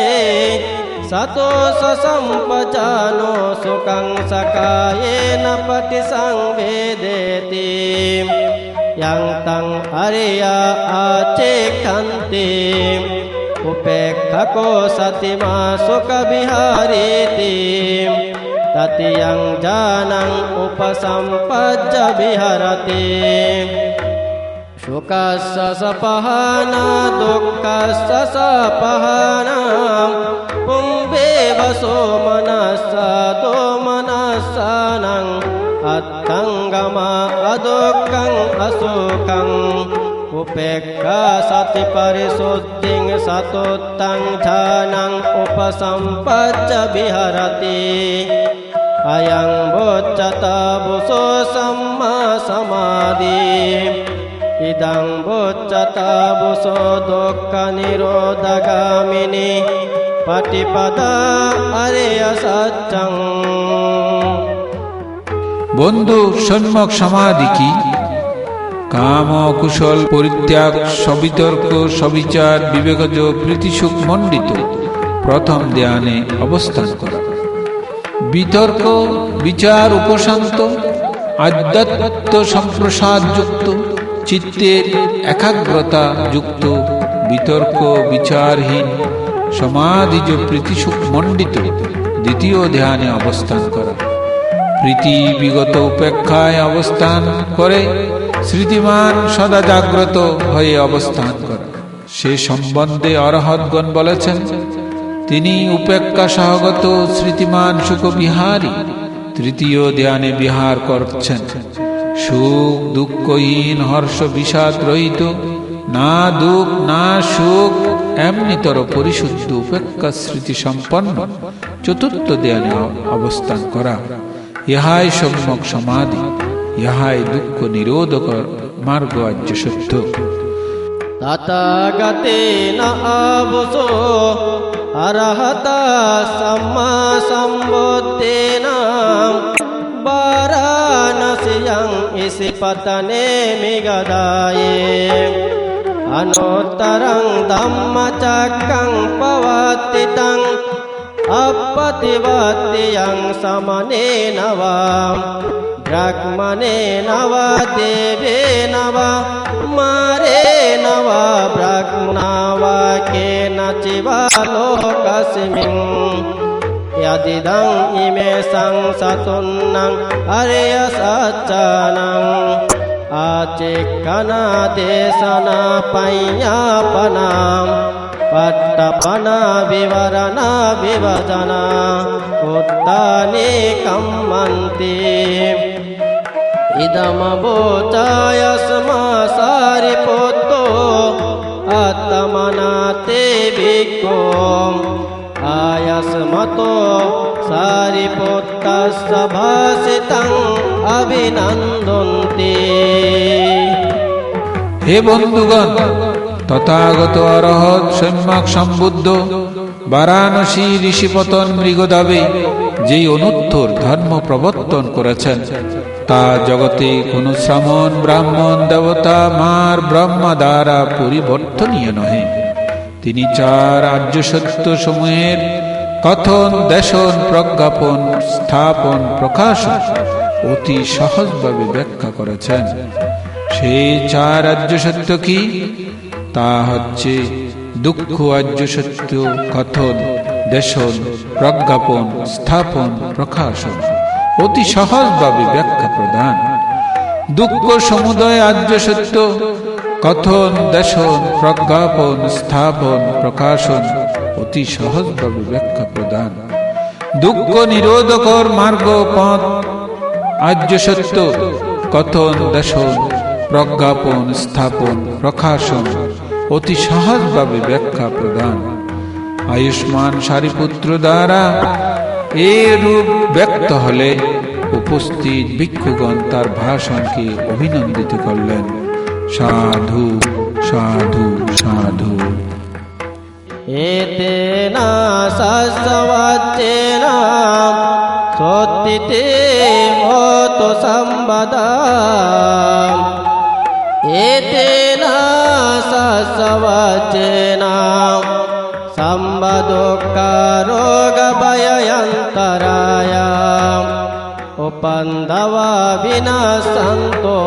Speaker 3: सतोष संपजानो सुखं सकायेन पटिसंवेदेति यं तं हरिया आचेक्षन्ति उपेक्षको सतिमा सुखविहारेति ततियं जानं उपसम्पज्य विहरति सुखस्य सपहाना दुःखस्य सपहाना पुंवेवसो मनस्सा दोमनस्सानं अत्थंगमा अदुःखं असुखं उपेक्षा सति परिशुद्धिं सतोत्तं ध्यानं उपसम्पज्य विहरति अयं बुद्धताबुसो सम्मा समाधि इदं बुद्धताबुसो दुःखनिरोधगामिनी पटिपदा अरिय सत्यं।
Speaker 2: বন্ধু, সম্যক সমাধি কি? কাম কুশল পরিত্যাগ, সবিতর্ক সবিচার বিবেকজ প্রীতিসুখ মণ্ডিত প্রথম ধ্যানে অবস্থান করা, বিতর্ক বিচার উপশান্ত, আধ্যাত্ম সম্প্রসাদ যুক্ত, চিত্তের একাগ্রতা যুক্ত, বিতর্ক বিচারহীন সমাধিজ প্রীতিসুখ মণ্ডিত দ্বিতীয় ধ্যানে অবস্থান করা, প্রীতি বিগত উপেক্ষায় অবস্থান করে স্মৃতিমান সদা জাগ্রত হয়ে অবস্থান করা। সে সম্বন্ধে অরহৎগণ বলেছেন, তিনি উপেক্ষা সহগত স্মৃতিমান সুখ বিহারী তৃতীয় ধ্যানে বিহার করছেন। সুখ দুঃখহীন হর্ষ বিষাদ রহিত, না দুঃখ না সুখ, এমনিতর পরিশুদ্ধ উপেক্ষা স্মৃতি সম্পন্ন চতুর্থ ধ্যানে অবস্থান করা, ইহাই সম্যক সমাধি, ইহাই দুঃখ নিরোধক মার্গ আর্য সত্য।
Speaker 3: তথাগতেন আবুসো অরহতা সম্মা সম্বুদ্ধেন বারাণসীয়ং ইসিপতনে মিগদায়ে অনুত্তরং ধম্মচক্রং পবর্তিতং अपतिवत्यं समनेन वा ब्रह्मणेन वा देवेन वा मारेण वा ब्रह्मणा वा केनचिवा लोकस्मिन् यदिदं इमे संसतुन्नं अर्यसच्चनं आचिक्कनादेशना पय्यापनाम् पट्टपना विवरणा विभजना उत्ताने कम्मन्ति इदमवोचाय स्मा सारिपुत्रो आत्मनाते भिक्खो आयस्मतो सारिपुत्तस्य भाषितं अभिनन्दन्ति।
Speaker 2: हे बंधुगण, তথাগত অরহৎ সম্যক সম্বুদ্ধ বারাণসী ঋষিপতন মৃগদাবে যেই অনুত্তর ধর্ম প্রবর্তন করেছেন, তা জগতে কোন শ্রামণ ব্রাহ্মণ দেবতা মার ব্রহ্মা দ্বারা পরিবর্তনীয় নহে। তিনি চার আর্য সত্য সমূহের কথন দেশন প্রজ্ঞাপন স্থাপন প্রকাশন অতি সহজভাবে ব্যাখ্যা করেছেন। সেই চার আর্য সত্য কি? তা হচ্ছে দুঃখ আর্য সত্য, কথন দেশন প্রজ্ঞাপন স্থাপন প্রকাশন অতি সহজভাবে ব্যাখ্যা প্রদান। দুঃখ সমুদয় আর্য সত্য, কথন দেশন প্রজ্ঞাপন স্থাপন প্রকাশন অতি সহজভাবে ব্যাখ্যা প্রদান। দুঃখ নিরোধকর মার্গ পথ আর্য সত্য, কথন দেশন প্রজ্ঞাপন স্থাপন প্রকাশন অতি সহজভাবে ব্যাখ্যা প্রদান। আয়ুষ্মান সারিপুত্র দ্বারা এ রূপ ব্যক্ত হলে উপস্থিত ভিক্ষুগণ তার ভাষণকে অভিনন্দিত করলেন। সাধু সাধু সাধু।
Speaker 3: एतेना सस्वाच्येन सोत्थिते होतु संवदा एतेना सस्वाच्येन संवदुःखरोगभयन्तराय उपन्दवा विनाशन्तो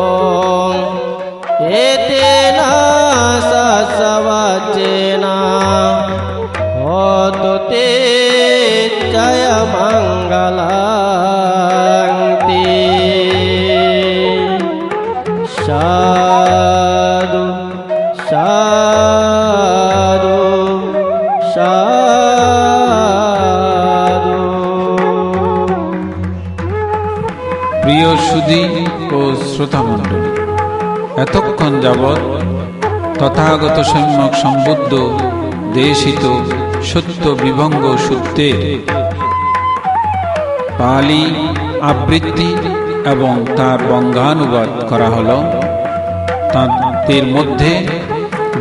Speaker 3: एतेना सस्वाच्येन होतु ते जय मंगलांति। साधु साधु साधु।
Speaker 2: প্রিয় সুধী ও শ্রোতা মণ্ডলী, এতক্ষণ যাবৎ তথাগত সম্যক সম্বুদ্ধ দেশিত সত্য বিভঙ্গ সূত্রের পালি আবৃত্তি এবং তার বঙ্গানুবাদ করা হল। তাদের মধ্যে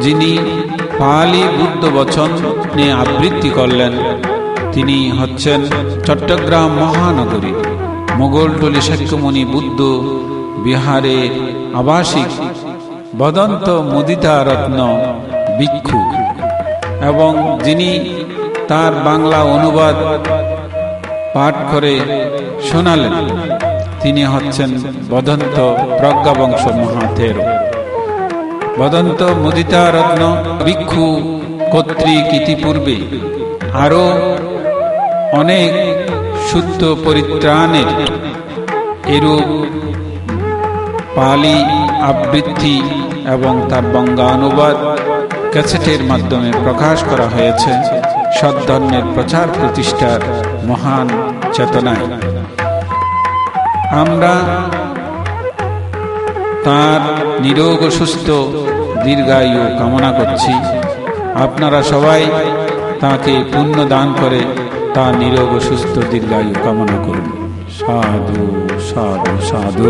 Speaker 2: যিনি পালি বুদ্ধ বচন নিয়ে আবৃত্তি করলেন তিনি হচ্ছেন চট্টগ্রাম মহানগরী মোগলটলি শাক্যমুনি বুদ্ধ বিহারের আবাসিক বদন্ত মুদিতা রত্ন ভিক্ষু, এবং যিনি তার বাংলা অনুবাদ পাঠ করে শোনালেন তিনি হচ্ছেন বদন্ত প্রজ্ঞাবংশ মহাথের বদন্ত মুদিতা রত্ন ভিক্ষু কর্তৃক ইতিপূর্বে আরো অনেক শুদ্ধ পরিত্রাণের এরূপ পালি আবৃত্তি এবং তার বঙ্গানুবাদ ক্যাসেটের মাধ্যমে প্রকাশ করা হয়েছে সদ্ধর্মের প্রচার প্রতিষ্ঠার মহান চেতনায়। আমরা তার নিরোগ সুস্থ দীর্ঘায়ু কামনা করছি। আপনারা সবাই তাকে পুণ্য দান করে তার নিরোগ সুস্থ দীর্ঘায়ু কামনা করুন। সাধু সাধু সাধু।